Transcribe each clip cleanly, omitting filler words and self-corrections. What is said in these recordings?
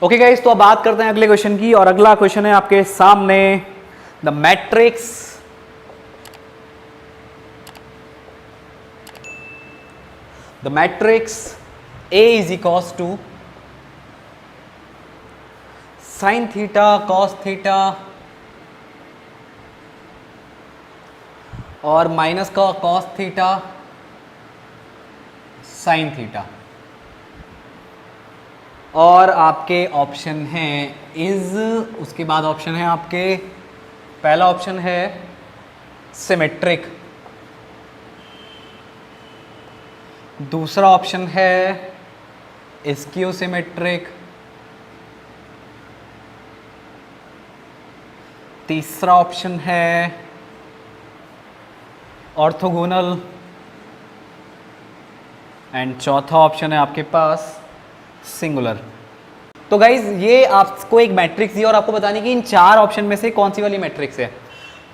Okay guys, तो अब बात करते हैं अगले क्वेश्चन की। और अगला क्वेश्चन है आपके सामने, the matrix A is equals to sine theta cos theta और माइनस का कॉस थीटा साइन थीटा, और आपके ऑप्शन हैं इज, उसके बाद ऑप्शन है आपके, पहला ऑप्शन है सिमेट्रिक, दूसरा ऑप्शन है स्क्यू सिमेट्रिक, तीसरा ऑप्शन है ऑर्थोगोनल, एंड चौथा ऑप्शन है आपके पास सिंगुलर। तो गाइज ये आपको एक मैट्रिक्स दी और आपको बतानी कि इन चार ऑप्शन में से कौन सी वाली मैट्रिक्स है।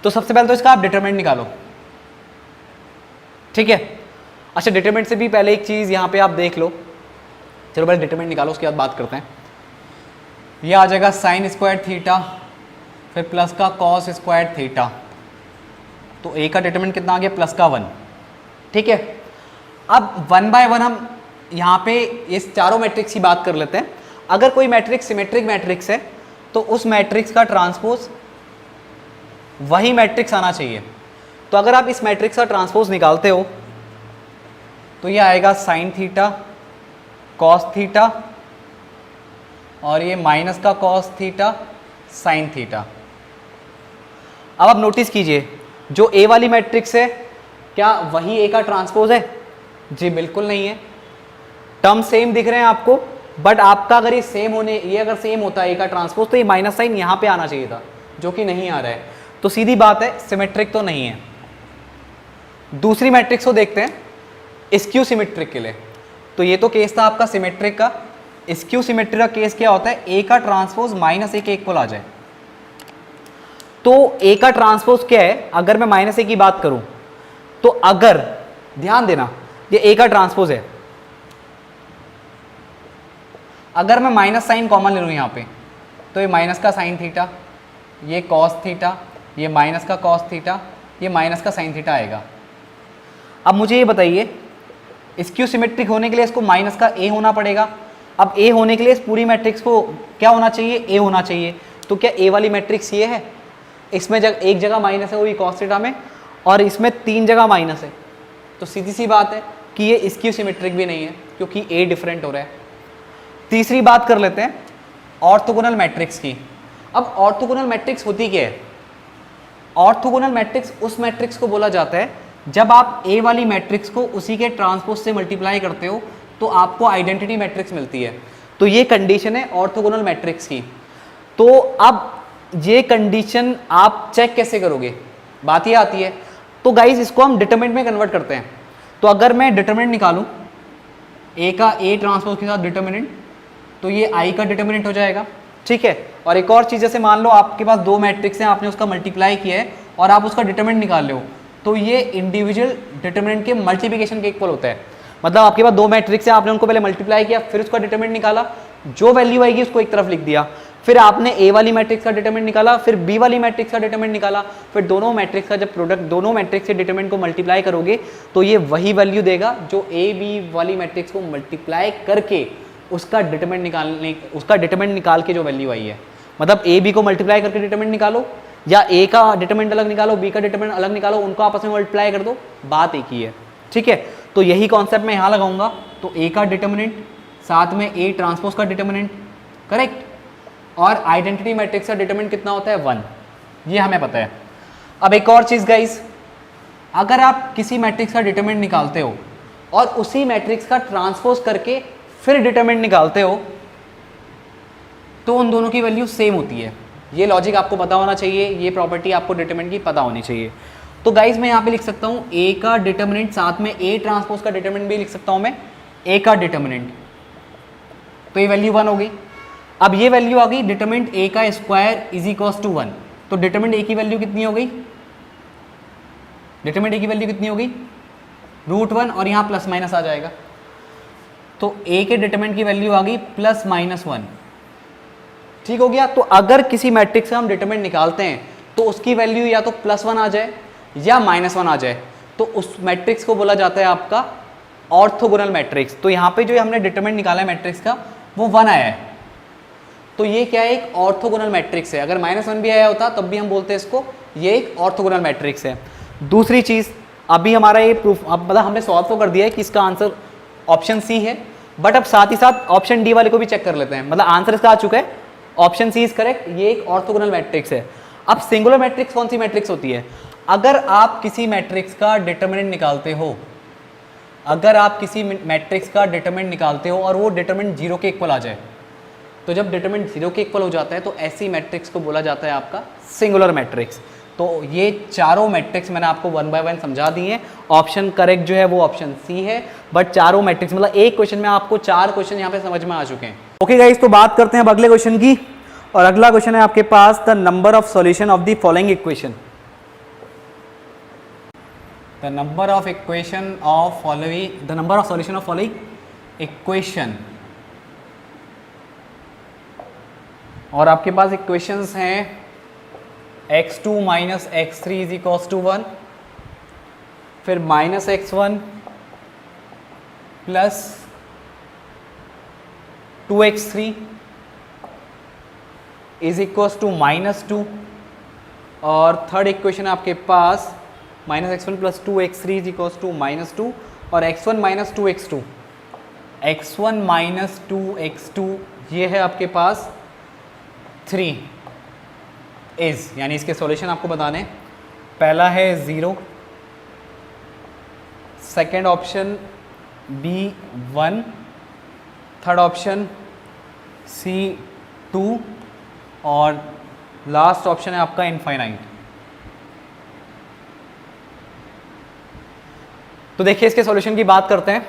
तो सबसे पहले तो इसका आप डिटरमिनेंट निकालो, ठीक है। अच्छा, डिटरमिनेंट से भी पहले एक चीज यहां पे आप देख लो, चलो पहले डिटरमिनेंट निकालो, उसके बाद बात करते हैं। ये आ जाएगा साइन स्क्वायर थीटा, फिर प्लस का कॉस स्क्वायर थीटा, तो ए का डिटरमिनेंट कितना आ गया, प्लस का 1, ठीक है। अब 1 बाय 1 हम यहाँ पे इस चारों मैट्रिक्स की बात कर लेते हैं। अगर कोई मैट्रिक्स सिमेट्रिक मैट्रिक्स है तो उस मैट्रिक्स का ट्रांसपोज वही मैट्रिक्स आना चाहिए। तो अगर आप इस मैट्रिक्स का ट्रांसपोज निकालते हो तो ये आएगा साइन थीटा कॉस थीटा और ये माइनस का कॉस थीटा साइन थीटा। अब आप नोटिस कीजिए, जो ए वाली मैट्रिक्स है क्या वही ए का ट्रांसपोज है? जी बिल्कुल नहीं है। टर्म सेम दिख रहे हैं आपको, बट आपका अगर ये अगर सेम होता है ए का ट्रांसपोज तो ये माइनस साइन यहाँ पे आना चाहिए था, जो कि नहीं आ रहा है। तो सीधी बात है सिमेट्रिक तो नहीं है। दूसरी मैट्रिक्स को देखते हैं स्क्यू सिमेट्रिक के लिए। तो ये तो केस था आपका सिमेट्रिक का। स्क्यू सिमेट्रिक का केस क्या होता है, ए का ट्रांसपोज माइनस ए के इक्वल आ जाए। तो ए का ट्रांसपोज क्या है, अगर मैं माइनस ए की बात करूं तो अगर ध्यान देना ये ए का ट्रांसपोज है, अगर मैं माइनस साइन कॉमन ले लूँ यहाँ पे तो ये माइनस का साइन थीटा, ये कॉस थीटा, ये माइनस का कॉस थीटा, ये माइनस का साइन थीटा आएगा। अब मुझे ये बताइए, स्क्यू सिमेट्रिक होने के लिए इसको माइनस का ए होना पड़ेगा। अब ए होने के लिए इस पूरी मैट्रिक्स को क्या होना चाहिए, ए होना चाहिए। तो क्या ए वाली मैट्रिक्स ये है? इसमें एक जगह माइनस है वो भी कॉस थीटा में, और इसमें 3 जगह माइनस है। तो सीधी सी बात है कि ये स्क्यू सिमेट्रिक भी नहीं है, क्योंकि ए डिफरेंट हो रहा है। तीसरी बात कर लेते हैं ऑर्थोगोनल मैट्रिक्स की। अब ऑर्थोगोनल मैट्रिक्स होती क्या है? ऑर्थोगोनल मैट्रिक्स उस मैट्रिक्स को बोला जाता है जब आप ए वाली मैट्रिक्स को उसी के ट्रांसपोज से मल्टीप्लाई करते हो तो आपको आइडेंटिटी मैट्रिक्स मिलती है। तो ये कंडीशन है ऑर्थोगोनल मैट्रिक्स की। तो अब ये कंडीशन आप चेक कैसे करोगे, बात ये आती है। तो गाइज इसको हम डिटरमिनेंट में कन्वर्ट करते हैं। तो अगर मैं डिटरमिनेंट निकालूं ए का ए ट्रांसपोज के साथ डिटरमिनेंट, तो ये आई का डिटरमिनेंट हो जाएगा, ठीक है। और एक और चीज़, जैसे मान लो आपके पास 2 मैट्रिक्स हैं, आपने उसका मल्टीप्लाई किया है और आप उसका डिटरमिनेंट निकाल रहे हो, तो ये इंडिविजुअल डिटरमिनेंट के मल्टीप्लिकेशन के इक्वल होता है। मतलब आपके पास 2 मैट्रिक्स हैं, आपने उनको पहले मल्टीप्लाई किया, फिर उसका डिटरमिनेंट निकाला, जो वैल्यू आएगी उसको एक तरफ लिख दिया, फिर आपने ए वाली मैट्रिक्स का डिटरमिनेंट निकाला, फिर बी वाली मैट्रिक्स का डिटरमिनेंट निकाला, फिर दोनों मैट्रिक्स का जब प्रोडक्ट दोनों मैट्रिक्स के डिटरमिनेंट को मल्टीप्लाई करोगे तो ये वही वैल्यू देगा जो ए बी वाली मैट्रिक्स को मल्टीप्लाई करके उसका डिटरमिनेंट निकाल के जो वैल्यू आई है। मतलब ए बी को मल्टीप्लाई करके डिटरमिनेंट निकालो, या ए का डिटरमिनेंट अलग निकालो, बी का डिटरमिनेंट अलग निकालो, उनको आपस में मल्टीप्लाई कर दो, बात एक ही है, ठीक है। तो यही कॉन्सेप्ट मैं यहाँ लगाऊंगा। तो ए का डिटरमिनेंट साथ में ए ट्रांसपोज का डिटरमिनेंट, करेक्ट। और आइडेंटिटी मैट्रिक्स का डिटरमिनेंट कितना होता है, 1, ये हमें पता है। अब एक और चीज़ गाइस, अगर आप किसी मैट्रिक्स का डिटरमिनेंट निकालते हो और उसी मैट्रिक्स का ट्रांसपोज करके फिर डिटरमिनेंट निकालते हो तो उन दोनों की वैल्यू सेम होती है। ये लॉजिक आपको पता होना चाहिए, ये प्रॉपर्टी आपको डिटरमिनेंट की पता होनी चाहिए। तो गाइज मैं यहाँ पे लिख सकता हूँ ए का डिटरमिनेंट साथ में ए ट्रांसपोज का डिटरमिनेंट भी लिख सकता हूँ मैं, ए का डिटरमिनेंट, तो ये वैल्यू 1 हो गई। अब ये वैल्यू आ गई डिटरमिनेंट ए का स्क्वायर इज इक्वल्स टू 1। तो डिटरमिनेंट ए की वैल्यू कितनी हो गई, डिटरमिनेंट ए की वैल्यू कितनी हो गई, √1, और यहाँ प्लस माइनस आ जाएगा। तो ए के डिटरमिनेंट की वैल्यू आ गई +-1। ठीक हो गया। तो अगर किसी मैट्रिक्स का हम डिटरमिनेंट निकालते हैं तो उसकी वैल्यू या तो +1 आ जाए या -1 आ जाए, तो उस मैट्रिक्स को बोला जाता है आपका ऑर्थोगोनल मैट्रिक्स। तो यहाँ पे जो हमने डिटरमिनेंट निकाला है मैट्रिक्स का वो 1 आया है, तो ये क्या है, एक ऑर्थोगोनल मैट्रिक्स है। अगर -1 भी आया होता तब भी हम बोलते हैं इसको ये एक ऑर्थोगोनल मैट्रिक्स है। दूसरी चीज़, अभी हमारा ये प्रूफ अब मतलब हमने सॉल्व तो कर दिया है कि इसका आंसर ऑप्शन सी है, बट अब साथ ही साथ ऑप्शन डी वाले को भी चेक कर लेते हैं। मतलब आंसर इसका आ चुका है, ऑप्शन सी इज करेक्ट, ये एक ऑर्थोगोनल मैट्रिक्स है। अब सिंगुलर मैट्रिक्स कौन सी मैट्रिक्स होती है? अगर आप किसी मैट्रिक्स का डिटरमिनेंट निकालते हो, अगर आप किसी मैट्रिक्स का डिटरमिनेंट निकालते हो और वो डिटरमिनेंट 0 के इक्वल आ जाए, तो जब डिटरमिनेंट 0 के इक्वल हो जाता है तो ऐसी मैट्रिक्स को बोला जाता है आपका सिंगुलर मैट्रिक्स। तो ये चारों मैट्रिक्स मैंने आपको 1 बाय 1 समझा दिए हैं। ऑप्शन करेक्ट जो है वो ऑप्शन सी है, बट चारों मैट्रिक्स मतलब एक क्वेश्चन में आपको 4 क्वेश्चन यहाँ पे समझ में आ चुके हैं। ओके गाइस, तो बात करते हैं अब अगले क्वेश्चन की, और अगला क्वेश्चन है आपके पास the number of solution of the following equation. The number of equation of following, the number of solution of following equation, और आपके पास इक्वेशंस हैं x2 minus x3 is equals to 1, फिर -x1 plus 2x3 is equals to -2, और third equation आपके पास -x1 plus 2x3 is equals to -2, और x1 minus 2x2, x1 minus 2x2 ये है आपके पास 3 इज, यानी इसके सॉल्यूशन आपको बताने, पहला है 0, second option B1, third option C2, और लास्ट ऑप्शन है आपका इनफाइनाइट। तो देखिए इसके सॉल्यूशन की बात करते हैं।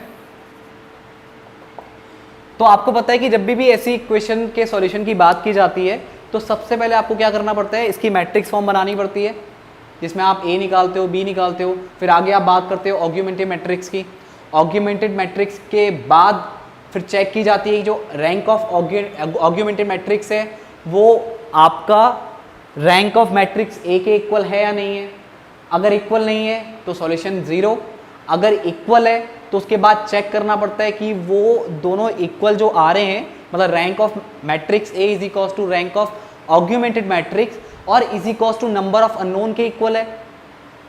तो आपको पता है कि जब भी ऐसी इक्वेशन के सॉल्यूशन की बात की जाती है तो सबसे पहले आपको क्या करना पड़ता है, इसकी मैट्रिक्स फॉर्म बनानी पड़ती है, जिसमें आप A निकालते हो, B निकालते हो, फिर आगे आप बात करते हो ऑग्यूमेंटेड मैट्रिक्स की। ऑग्यूमेंटेड मैट्रिक्स के बाद फिर चेक की जाती है जो रैंक ऑफ ऑग्यूमेंटेड मैट्रिक्स है वो आपका रैंक ऑफ मैट्रिक्स A के इक्वल है या नहीं है। अगर इक्वल नहीं है तो सॉल्यूशन 0, अगर इक्वल है तो उसके बाद चेक करना पड़ता है कि वो दोनों इक्वल जो आ रहे हैं, मतलब rank of matrix A is equals to rank of augmented matrix और is equals to number of unknown के इक्वल है,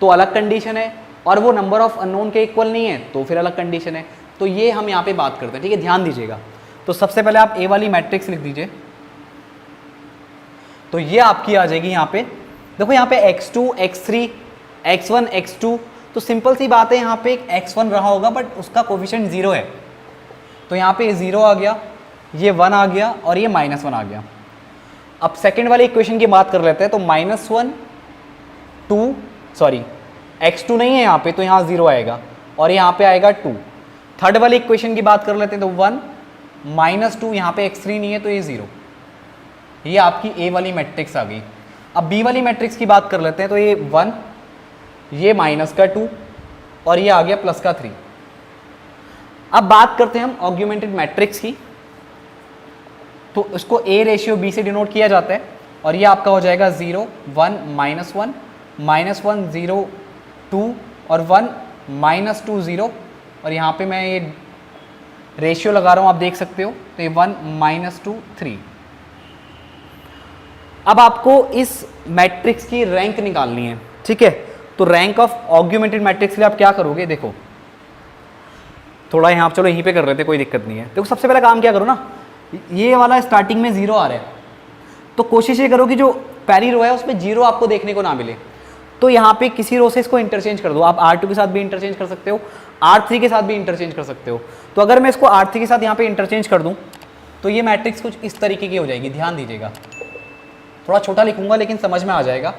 तो अलग कंडीशन है, और वो नंबर ऑफ अननोन के इक्वल नहीं है तो फिर अलग कंडीशन है। तो ये हम यहाँ पे बात करते हैं, ठीक है, ध्यान दीजिएगा। तो सबसे पहले आप A वाली मैट्रिक्स लिख दीजिए, तो ये आपकी आ जाएगी यहाँ पे, देखो यहाँ पे x2, x3, x1, x2, तो सिंपल सी बात है, यहाँ पे एक x1 रहा होगा बट उसका कोफिशिएंट 0 है, तो यहाँ पे 0 आ गया, ये 1 आ गया और ये -1 आ गया। अब सेकंड वाली इक्वेशन की बात कर लेते हैं, तो -1 2 सॉरी x2 नहीं है यहाँ पे, तो यहाँ 0 आएगा और यहाँ पे आएगा 2। थर्ड वाली इक्वेशन की बात कर लेते हैं, तो 1 -2, यहाँ पे x3 नहीं है तो ये 0। ये आपकी A वाली मैट्रिक्स आ गई। अब B वाली मैट्रिक्स की बात कर लेते हैं, तो ये 1, ये -2 और ये आ गया +3। अब बात करते हैं हम ऑग्यूमेंटेड मैट्रिक्स की, तो उसको A रेशियो B से डिनोट किया जाता है, और ये आपका हो जाएगा 0 1 -1 -1 0 2 और 1 -2 0, और यहाँ पे मैं ये रेशियो लगा रहा हूँ, आप देख सकते हो, तो ये 1 -2 3। अब आपको इस मैट्रिक्स की रैंक निकालनी है, ठीक है। तो रैंक ऑफ ऑग्यूमेंटेड मैट्रिक्स के लिए आप क्या करोगे, देखो थोड़ा यहाँ चलो यहीं पे कर रहे थे, कोई दिक्कत नहीं है। देखो सबसे पहले काम क्या करो ना, ये वाला स्टार्टिंग में 0 आ रहा है, तो कोशिश ये करो कि जो पहली रो है उसमें 0 आपको देखने को ना मिले, तो यहाँ पे किसी रो से इसको इंटरचेंज कर दो। आप R2 के साथ भी इंटरचेंज कर सकते हो, R3 के साथ भी इंटरचेंज कर सकते हो। तो अगर मैं इसको R3 के साथ यहाँ पे इंटरचेंज कर दूँ तो ये मैट्रिक्स कुछ इस तरीके की हो जाएगी, ध्यान दीजिएगा, थोड़ा छोटा लिखूंगा लेकिन समझ में आ जाएगा।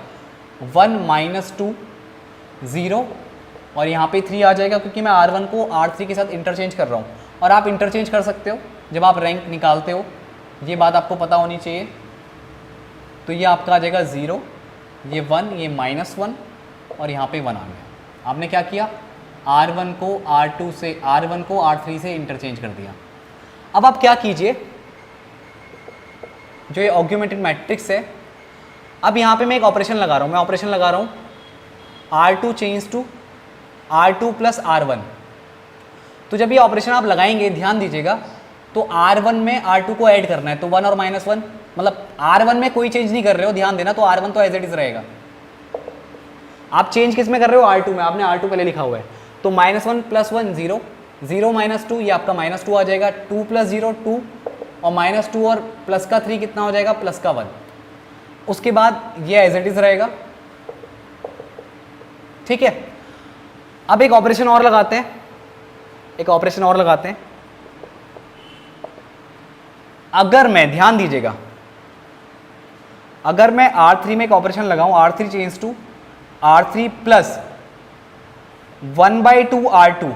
1 -2 0 और यहाँ पे 3 आ जाएगा, क्योंकि मैं R1 को R3 के साथ इंटरचेंज कर रहा हूँ, और आप इंटरचेंज कर सकते हो जब आप रैंक निकालते हो, ये बात आपको पता होनी चाहिए। तो ये आपका आ जाएगा 0, ये 1, ये -1 और यहाँ पे 1 आ गया। आपने क्या किया, R1 को R2 से, R1 को R3 से इंटरचेंज कर दिया। अब आप क्या कीजिए, जो ये ऑग्यूमेंटेड मैट्रिक्स है, अब यहाँ पे मैं एक ऑपरेशन लगा रहा हूँ, मैं ऑपरेशन लगा रहा हूँ R2 change to R2 plus R1। तो जब ये ऑपरेशन आप लगाएंगे ध्यान दीजिएगा, तो R1 में R2 को ऐड करना है, तो 1 और -1, मतलब R1 में कोई चेंज नहीं कर रहे हो, ध्यान देना, तो R1 तो एज इट इज रहेगा। आप चेंज किस में कर रहे हो? R2 में, आपने R2 पहले लिखा हुआ है। तो -1 + 1 0, 0 - 2 ये आपका -2 आ जाएगा, 2 + 0 2, और -2 और प्लस का 3 कितना हो जाएगा? प्लस का 1। उसके बाद ये एज इट इज रहेगा, ठीक है। अब एक ऑपरेशन और लगाते हैं, एक ऑपरेशन और लगाते हैं। अगर मैं, ध्यान दीजिएगा, अगर मैं R3 में एक ऑपरेशन लगाऊं, R3 change to R3 plus 1/2 R2,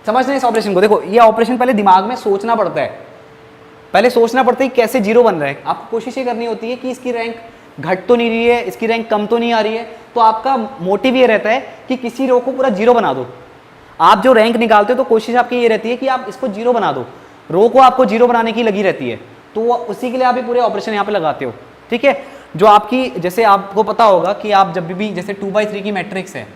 समझते हैं इस ऑपरेशन को। देखो ये ऑपरेशन पहले दिमाग में सोचना पड़ता है, पहले सोचना पड़ता है कैसे जीरो बन रहा है। आपको कोशिश ये करनी होती है कि इसकी रैंक घट तो नहीं रही है, इसकी रैंक कम तो नहीं आ रही है, तो आपका मोटिव ये रहता है कि किसी रो को पूरा जीरो बना दो। आप जो रैंक निकालते हो तो कोशिश आपकी ये रहती है कि आप इसको जीरो बना दो, रो को आपको जीरो बनाने की लगी रहती है, तो उसी के लिए आप ये पूरे ऑपरेशन यहाँ पे लगाते हो, ठीक है। जो आपकी, जैसे आपको पता होगा कि आप जब भी, जैसे 2/3 की मैट्रिक्स है,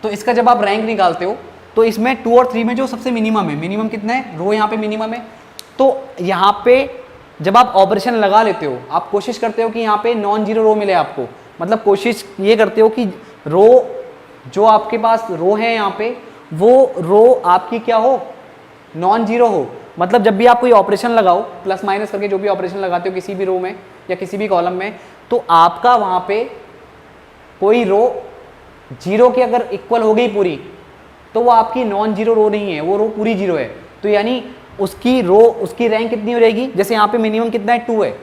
तो इसका जब आप रैंक निकालते हो तो इसमें 2 और 3 में जो सबसे मिनिमम है, मिनिमम कितना है? रो यहाँ पे मिनिमम है। तो यहाँ पे जब आप ऑपरेशन लगा लेते हो, आप कोशिश करते हो कि यहाँ पे नॉन जीरो रो मिले आपको, मतलब कोशिश ये करते हो कि रो, जो आपके पास रो है यहाँ पे, वो रो आपकी क्या हो? नॉन जीरो हो। मतलब जब भी आप कोई ऑपरेशन लगाओ, प्लस माइनस करके जो भी ऑपरेशन लगाते हो किसी भी रो में या किसी भी कॉलम में, तो आपका वहाँ पे कोई रो जीरो के अगर इक्वल हो गई पूरी, तो वो आपकी नॉन जीरो रो नहीं है, वो रो पूरी जीरो है। तो यानी उसकी रो, उसकी रैंक कितनी हो रहेगी? जैसे यहाँ पे मिनिमम कितना है? 2 है,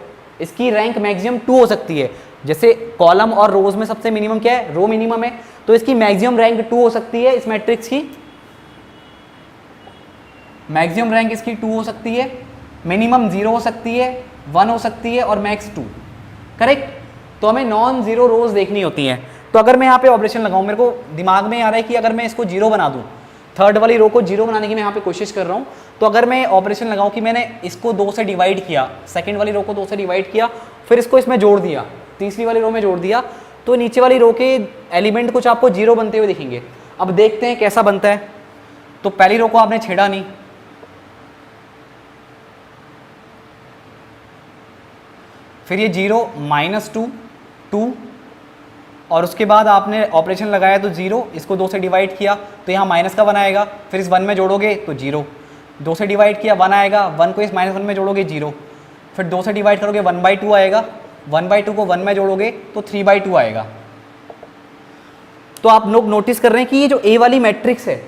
इसकी रैंक मैक्सिमम 2 हो सकती है। जैसे कॉलम और रोज में सबसे मिनिमम क्या है? रो मिनिमम है, तो इसकी मैक्सिमम रैंक 2 हो सकती है। इस मैट्रिक्स की मैक्सिमम रैंक इसकी 2 हो सकती है, मिनिमम 0 हो सकती है, 1 हो सकती है, और मैक्स 2, करेक्ट। तो हमें नॉन जीरो रोज देखनी होती हैं। तो अगर मैं यहाँ पे ऑपरेशन लगाऊं, मेरे को दिमाग में आ रहा है कि अगर मैं इसको जीरो बना दूं, थर्ड वाली रो को जीरो बनाने की मैं यहाँ पे कोशिश कर रहा हूँ, तो अगर मैं ऑपरेशन लगाऊं कि मैंने इसको 2 से डिवाइड किया, सेकंड वाली रो को 2 से डिवाइड किया, फिर इसको इसमें जोड़ दिया, तीसरी वाली रो में जोड़ दिया, तो नीचे वाली रो के एलिमेंट कुछ आपको जीरो बनते हुए दिखेंगे। अब देखते हैं कैसा बनता है। तो पहली रो को आपने छेड़ा नहीं, फिर ये 0 -2 2, और उसके बाद आपने ऑपरेशन लगाया तो 0, इसको 2 से डिवाइड किया तो यहाँ माइनस का 1 आएगा, फिर इस 1 में जोड़ोगे तो 0, 2 से डिवाइड किया 1 आएगा, 1 को इस -1 में जोड़ोगे 0, फिर 2 से डिवाइड करोगे 1/2 आएगा, 1/2 को 1 में जोड़ोगे तो 3/2 आएगा। तो आप लोग नोटिस कर रहे हैं कि ये जो ए वाली मैट्रिक्स है,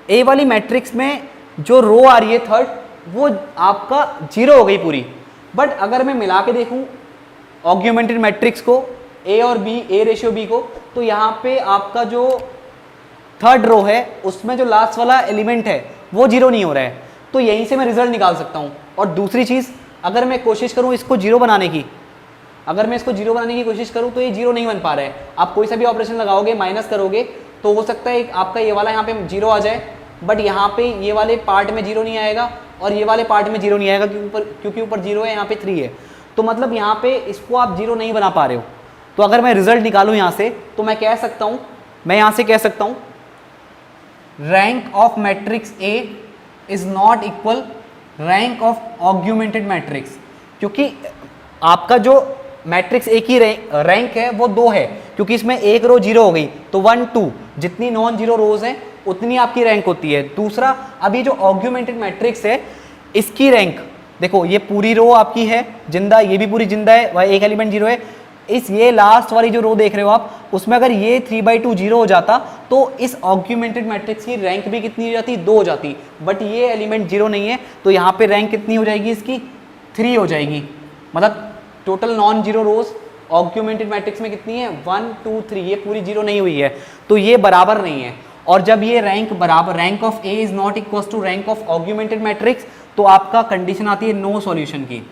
ए वाली मैट्रिक्स में जो रो आ रही है थर्ड, वो आपका 0 हो गई पूरी। बट अगर मैं मिला के देखूं ऑग्यूमेंटेड मैट्रिक्स को, ए और बी, ए रेशियो बी को, तो यहाँ पे आपका जो थर्ड रो है उसमें जो लास्ट वाला एलिमेंट है वो 0 नहीं हो रहा है। तो यहीं से मैं रिजल्ट निकाल सकता हूँ। और दूसरी चीज़, अगर मैं कोशिश करूँ इसको 0 बनाने की, अगर मैं इसको 0 बनाने की कोशिश करूँ तो ये 0 नहीं बन पा रहा है। आप कोई सा भी ऑपरेशन लगाओगे, माइनस करोगे, तो हो सकता है आपका ये वाला यहाँ पे 0 आ जाए, बट यहाँ पे ये वाले पार्ट में 0 नहीं आएगा और ये वाले पार्ट में 0 नहीं आएगा, क्योंकि ऊपर 0 है, यहाँ पे 3 है। तो मतलब यहाँ पे इसको आप 0 नहीं बना पा रहे हो। तो अगर मैं रिजल्ट निकालूं यहाँ से, तो मैं कह सकता हूँ, मैं यहाँ से कह सकता हूँ rank of matrix A is not equal rank of augmented matrix, क्योंकि आपका जो मैट्रिक्स ए की रैंक है वो 2 है, क्योंकि इसमें एक रो 0 हो गई, तो 1 2 जितनी नॉन जीरो रोज हैं उतनी आपकी रैंक होती है। दूसरा, अभी जो ऑग्यूमेंटेड मैट्रिक्स है इसकी रैंक देखो, ये पूरी रो आपकी है जिंदा, ये भी पूरी जिंदा है, वह एक एलिमेंट 0 है। इस ये लास्ट वाली जो रो देख रहे हो आप, उसमें अगर ये 3/2 0 हो जाता तो इस ऑग्यूमेंटेड मैट्रिक्स की रैंक भी कितनी हो जाती? 2 हो जाती। बट ये एलिमेंट 0 नहीं है, तो यहाँ पे रैंक कितनी हो जाएगी इसकी? 3 हो जाएगी। मतलब टोटल नॉन जीरो रोज ऑग्यूमेंटेड मैट्रिक्स में कितनी है? 1 2 3, ये पूरी 0 नहीं हुई है, तो ये बराबर नहीं है। और जब ये रैंक बराबर, rank of A is not equal to rank of augmented matrix, तो आपका कंडीशन आती है नो सॉल्यूशन की,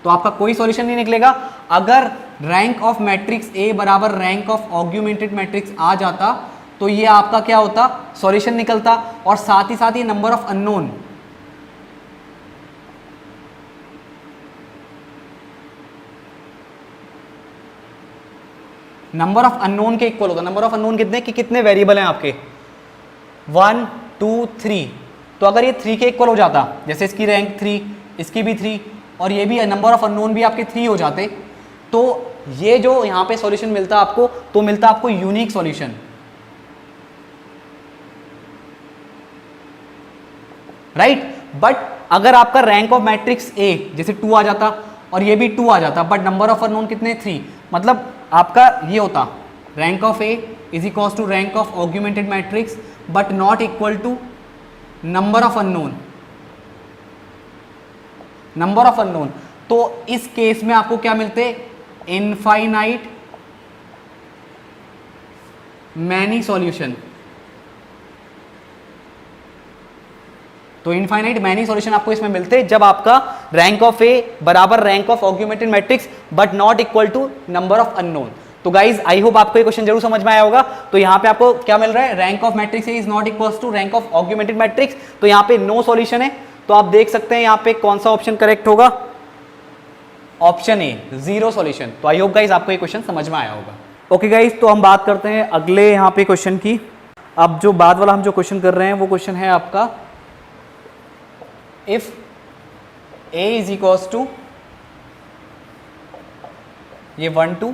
तो आपका कोई सॉल्यूशन नहीं निकलेगा। अगर रैंक ऑफ मैट्रिक्स ए बराबर रैंक ऑफ ऑग्यूमेंटेड मैट्रिक्स आ जाता तो ये आपका क्या होता? सॉल्यूशन निकलता। और साथ ही साथ ये number of unknown, number of unknown के इक्वल होगा। नंबर ऑफ अननोन कितने कि कितने वेरिएबल हैं आपके, 1 2 3। तो अगर ये 3 के इक्वल हो जाता, जैसे इसकी रैंक 3, इसकी भी 3 और ये भी नंबर ऑफ अननोन भी आपके 3 हो जाते, तो ये जो यहाँ पे सॉल्यूशन मिलता आपको, तो मिलता आपको यूनिक सॉल्यूशन, राइट। बट अगर आपका रैंक ऑफ मैट्रिक्स ए जैसे 2 आ जाता और ये भी 2 आ जाता, बट नंबर ऑफ अननोन कितने 3, मतलब आपका ये होता rank of A is equals to rank of augmented matrix but not equal to number of unknown, number of unknown. तो इस केस में आपको क्या मिलते, इनफाइनाइट मैनी सॉल्यूशन। तो इनफाइनाइट मैनी सॉल्यूशन आपको इसमें मिलते जब आपका रैंक ऑफ ए बराबर rank of augmented matrix but not equal to number of unknown. तो गाइज आई होप आपको ये क्वेश्चन जरूर समझ में आया होगा। तो यहाँ पे आपको क्या मिल रहा है, rank of matrix A is not equal to rank of augmented matrix. तो यहाँ पे नो सॉल्यूशन है। तो आप देख सकते हैं यहाँ पे कौन सा ऑप्शन करेक्ट होगा, ऑप्शन ए, 0 सॉल्यूशन। तो आई होप गाइज आपको ये क्वेश्चन समझ में आया होगा। ओके गाइज, तो हम बात करते हैं अगले यहाँ पे क्वेश्चन की। अब जो बाद वाला हम जो क्वेश्चन कर रहे हैं वो क्वेश्चन है आपका, if a is equals to ये 1 2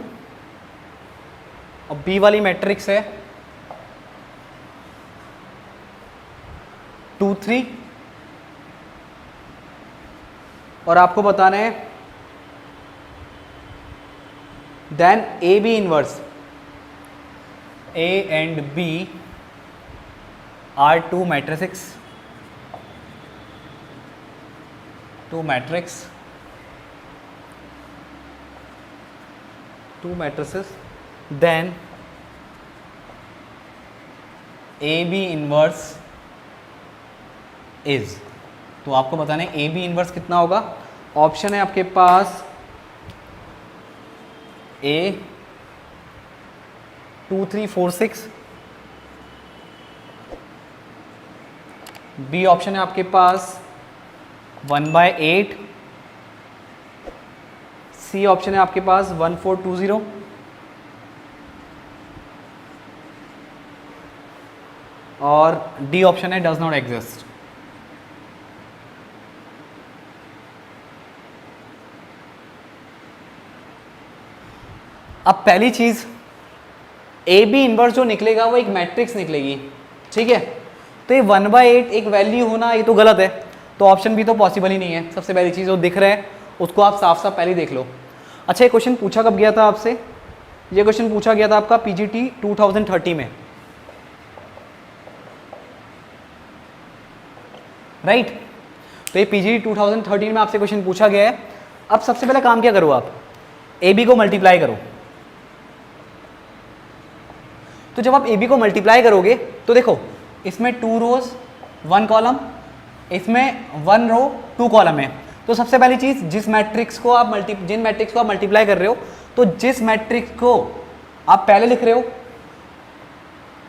और b वाली मैट्रिक्स है 2 3 और आपको बताना है then A B inverse, a and b are two matrices, two matrices, then AB inverse is. तो आपको बताना है AB इनवर्स कितना होगा। ऑप्शन है आपके पास A 2 3 4 6, B ऑप्शन है आपके पास 1/8, सी ऑप्शन है आपके पास 1 4 2 0 और डी ऑप्शन है डज नॉट एग्जिस्ट। अब पहली चीज, ए बी इनवर्स जो निकलेगा वो एक मैट्रिक्स निकलेगी, ठीक है। तो ये 1/8 एक वैल्यू होना ये तो गलत है, तो ऑप्शन भी तो पॉसिबल ही नहीं है। सबसे पहली चीज़ जो दिख रहा है उसको आप साफ साफ पहले देख लो। अच्छा, ये क्वेश्चन पूछा कब गया था आपसे, ये क्वेश्चन पूछा गया था आपका पीजीटी 2030 में, राइट। तो ये पीजीटी 2013 में आपसे क्वेश्चन पूछा गया है। अब सबसे पहले काम क्या करो, आप ए बी को मल्टीप्लाई करो। तो जब आप ए बी को मल्टीप्लाई करोगे तो देखो इसमें 2 रोज 1 कॉलम, इसमें 1 रो 2 कॉलम है। तो सबसे पहली चीज, जिन मैट्रिक्स को आप मल्टीप्लाई कर रहे हो, तो जिस मैट्रिक्स को आप पहले लिख रहे हो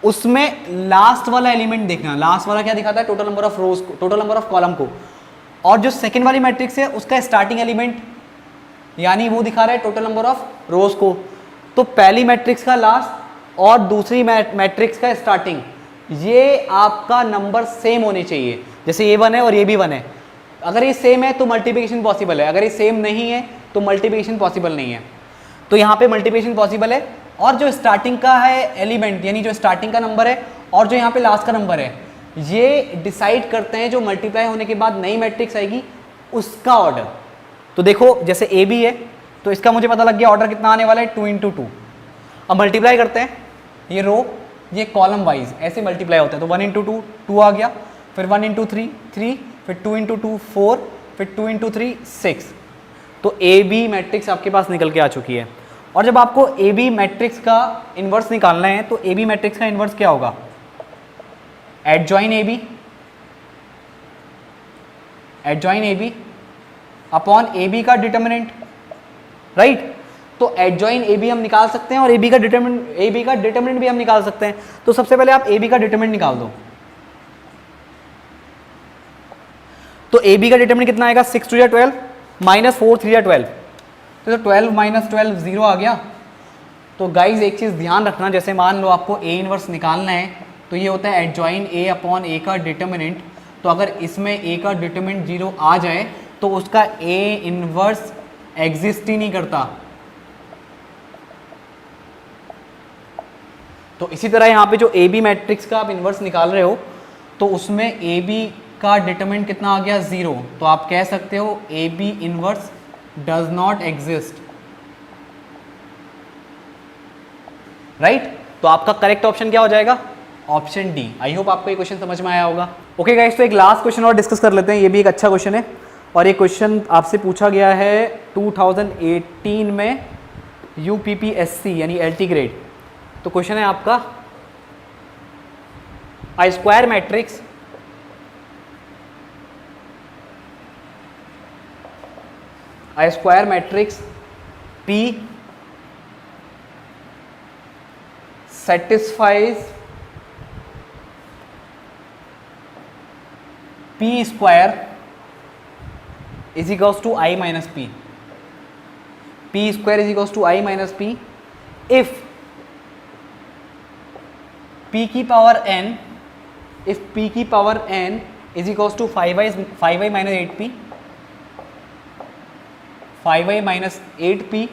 उसमें लास्ट वाला एलिमेंट देखना। लास्ट वाला क्या दिखाता है, टोटल नंबर ऑफ रोज को, टोटल नंबर ऑफ कॉलम को। और जो सेकंड वाली मैट्रिक्स है उसका स्टार्टिंग एलिमेंट यानी वो दिखा रहा है टोटल नंबर ऑफ रोज को। तो पहली मैट्रिक्स का लास्ट और दूसरी मैट्रिक्स का स्टार्टिंग, ये आपका नंबर सेम होने चाहिए। जैसे ये 1 है और ये भी 1 है, अगर ये सेम है तो मल्टीप्लिकेशन पॉसिबल है, अगर ये सेम नहीं है तो मल्टीप्लिकेशन पॉसिबल नहीं है। तो यहाँ पे मल्टीप्लिकेशन पॉसिबल है। और जो स्टार्टिंग का है एलिमेंट यानी जो स्टार्टिंग का नंबर है और जो यहाँ पे लास्ट का नंबर है, ये डिसाइड करते हैं जो मल्टीप्लाई होने के बाद नई मैट्रिक्स आएगी उसका ऑर्डर। तो देखो जैसे ए बी है तो इसका मुझे पता लग गया ऑर्डर कितना आने वाला है, 2 × 2। अब मल्टीप्लाई करते हैं, ये रो ये कॉलम वाइज ऐसे मल्टीप्लाई होता है। तो 1 × 2 2 आ गया, फिर 1 × 3 3, फिर 2 × 2 4, फिर 2 × 3 6। तो ए बी मैट्रिक्स आपके पास निकल के आ चुकी है। और जब आपको ए बी मैट्रिक्स का इन्वर्स निकालना है तो ए बी मैट्रिक्स का इन्वर्स क्या होगा, adjoint A B upon A B का डिटर्मिनेंट, राइट। तो एडजॉइन ए बी हम निकाल सकते हैं और ए बी का डिटर्मिनेंट भी हम निकाल सकते हैं। तो सबसे पहले आप ए बी का डिटर्मिनेंट निकाल दो। तो ए बी का डिटर्मिनेंट कितना आएगा, 6 × 2 = 12 -4 × 3 = 12। तो 12 - 12 0 आ गया। तो गाइज एक चीज़ ध्यान रखना, जैसे मान लो आपको ए इनवर्स निकालना है तो ये होता है एडजॉइन ए अपॉन ए का डिटर्मिनेंट। तो अगर इसमें ए का डिटर्मिनेंट 0 आ जाए तो उसका ए इनवर्स एग्जिस्ट ही नहीं करता। तो इसी तरह यहाँ पे जो ए बी मैट्रिक्स का आप इन्वर्स निकाल रहे हो तो उसमें ए बी का डिटरमिनेंट कितना आ गया 0, तो आप कह सकते हो A B inverse does not exist, right. तो आपका करेक्ट ऑप्शन क्या हो जाएगा? Option D. आई होप आपको ये क्वेश्चन समझ में आया होगा। ओके गाइस, तो एक लास्ट क्वेश्चन और डिस्कस कर लेते हैं। ये भी एक अच्छा क्वेश्चन है और ये क्वेश्चन आपसे पूछा गया है 2018 में UPPSC यानी LT ग्रेड। तो क्वेश्चन है आपका, a square matrix P satisfies P square is equals to I minus P. P square is equals to I minus P if P की power n is equals to 5i minus 8p, 5i minus 8p,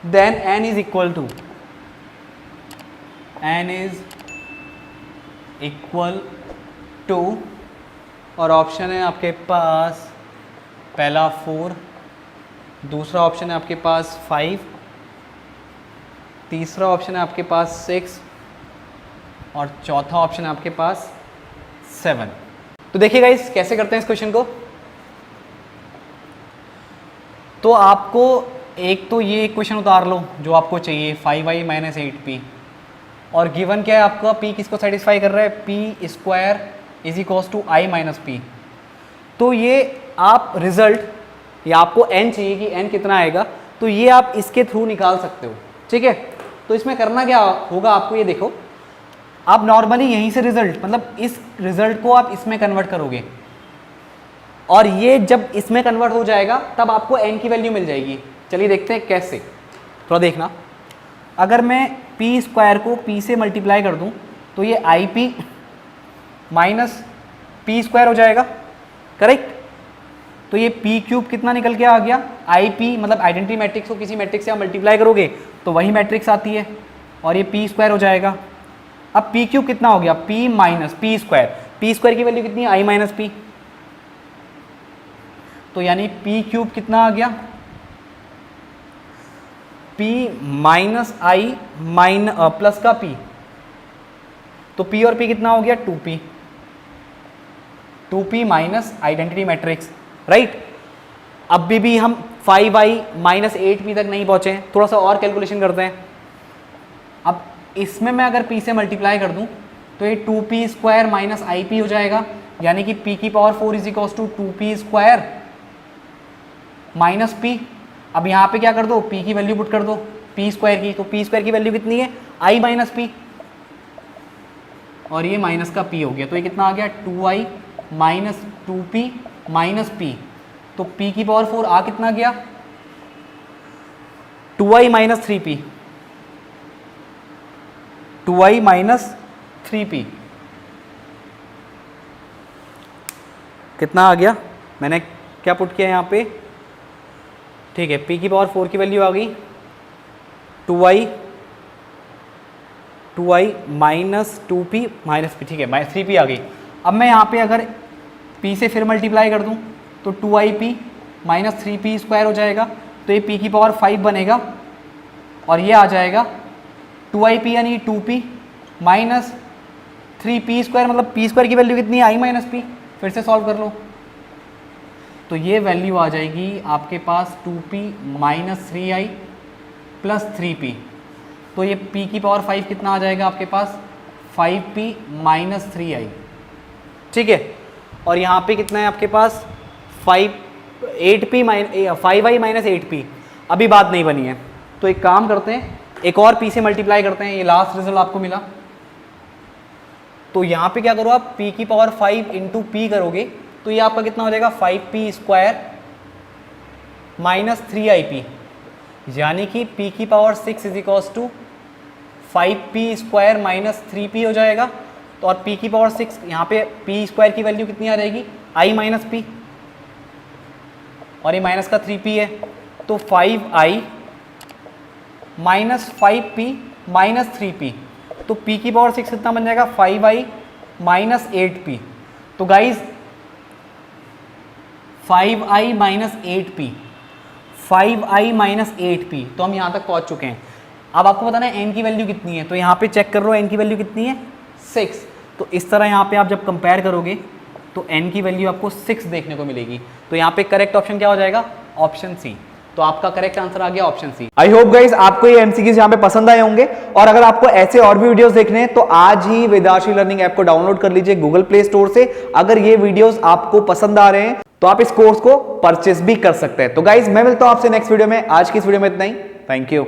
then n is equal to और option है आपके पास पहला 4, दूसरा option है आपके पास 5, तीसरा option है आपके पास 6 और चौथा ऑप्शन है आपके पास 7। तो देखिए गाइस कैसे करते हैं इस क्वेश्चन को। तो आपको एक तो ये क्वेश्चन उतार लो जो आपको चाहिए 5i माइनस 8p, और गिवन क्या है आपका p किसको सेटिस्फाई कर रहा है? p square is equals to i minus p। तो ये आप रिजल्ट, या आपको n चाहिए कि n कितना आएगा, तो ये आप इसके थ्रू निकाल सकते हो, ठीक है। तो इसमें करना क्या होगा आपको, ये देखो, आप नॉर्मली यहीं से रिजल्ट, मतलब इस रिजल्ट को आप इसमें कन्वर्ट करोगे और ये जब इसमें कन्वर्ट हो जाएगा तब आपको n की वैल्यू मिल जाएगी। चलिए देखते हैं कैसे, थोड़ा देखना। अगर मैं p स्क्वायर को p से मल्टीप्लाई कर दूं तो ये IP माइनस p स्क्वायर हो जाएगा, करेक्ट। तो ये p क्यूब कितना निकल के आ गया? IP, मतलब आइडेंटिटी मैट्रिक्स को किसी मैट्रिक्स से आप मल्टीप्लाई करोगे तो वही मैट्रिक्स आती है और ये p स्क्वायर हो जाएगा। अब p क्यूब कितना हो गया? p माइनस p स्क्वायर की वैल्यू कितनी है? i minus p। तो यानी p क्यूब कितना आ गया? p माइनस आई प्लस का p, तो p और p कितना हो गया? 2p minus identity matrix, right. अब भी हम 5i माइनस 8p तक नहीं पहुंचे हैं, थोड़ा सा और कैलकुलेशन करते हैं। अब इसमें मैं अगर p से मल्टीप्लाई कर दूं तो ये 2p स्क्वायर माइनस IP हो जाएगा, यानी कि p की power 4 is equals to 2p square minus p। अब यहाँ पे क्या कर दो? p की वैल्यू पुट कर दो p स्क्वायर की, तो p स्क्वायर की वैल्यू कितनी है? i माइनस p, और ये माइनस का p हो गया, तो ये कितना आ गया? 2i minus 2p minus p। तो p की पावर 4 आ कितना गया? 2i minus 3p, 2i minus 3p कितना आ गया? मैंने क्या पुट किया यहाँ पे? ठीक है, p की पावर 4 की वैल्यू आ गई 2i minus 2p minus p, ठीक है, माइनस 3p आ गई। अब मैं यहाँ पे अगर p से फिर मल्टीप्लाई कर दूँ तो 2ip माइनस 3p स्क्वायर हो जाएगा, तो ये p की पावर 5 बनेगा और ये आ जाएगा 2ip यानी 2p माइनस 3p स्क्वायर, मतलब p स्क्वायर की वैल्यू कितनी है? i minus p। फिर से सॉल्व कर लो तो ये वैल्यू आ जाएगी आपके पास 2p minus 3i plus 3p। तो ये p की पावर 5 कितना आ जाएगा आपके पास? 5p माइनस 3i, ठीक है। और यहाँ पे कितना है आपके पास? 5i minus 8p। अभी बात नहीं बनी है, तो एक काम करते हैं, एक और p से मल्टीप्लाई करते हैं। ये लास्ट रिजल्ट आपको मिला, तो यहाँ पे क्या करो आप? p की पावर 5 इंटू p करोगे तो ये आपका कितना हो जाएगा? 5p स्क्वायर माइनस 3ip, यानी कि p की power 6 is equals to 5p² minus 3p हो जाएगा। तो और p की पावर 6, यहाँ पे p² की वैल्यू कितनी आ जाएगी, i माइनस p, और ये माइनस का 3p है, तो 5i minus 5p minus 3p, तो p की पावर 6 कितना बन जाएगा, 5i माइनस 8p। तो guys 5i minus 8p, 5i minus 8p, तो हम यहाँ तक पहुँच चुके हैं। अब आपको बताना है n की वैल्यू कितनी है, तो यहाँ पे चेक कर लो n की वैल्यू कितनी है, 6। तो इस तरह यहाँ पे आप जब कंपेयर करोगे तो n की वैल्यू आपको 6 देखने को मिलेगी। तो यहाँ पे करेक्ट ऑप्शन क्या हो जाएगा, ऑप्शन सी। तो आपका करेक्ट आंसर आ गया option C. I hope guys आपको ये एमसीक्यूज यहाँ पे पसंद आए होंगे, और अगर आपको ऐसे और भी वीडियोस देखने हैं तो आज ही वेदाश्री लर्निंग ऐप को डाउनलोड कर लीजिए गूगल प्ले स्टोर से। अगर ये वीडियोस आपको पसंद आ रहे हैं तो आप इस कोर्स को परचेस भी कर सकते हैं। तो गाइज मैं मिलता हूं आपसे नेक्स्ट वीडियो में। आज की इस वीडियो में इतना ही। Thank you.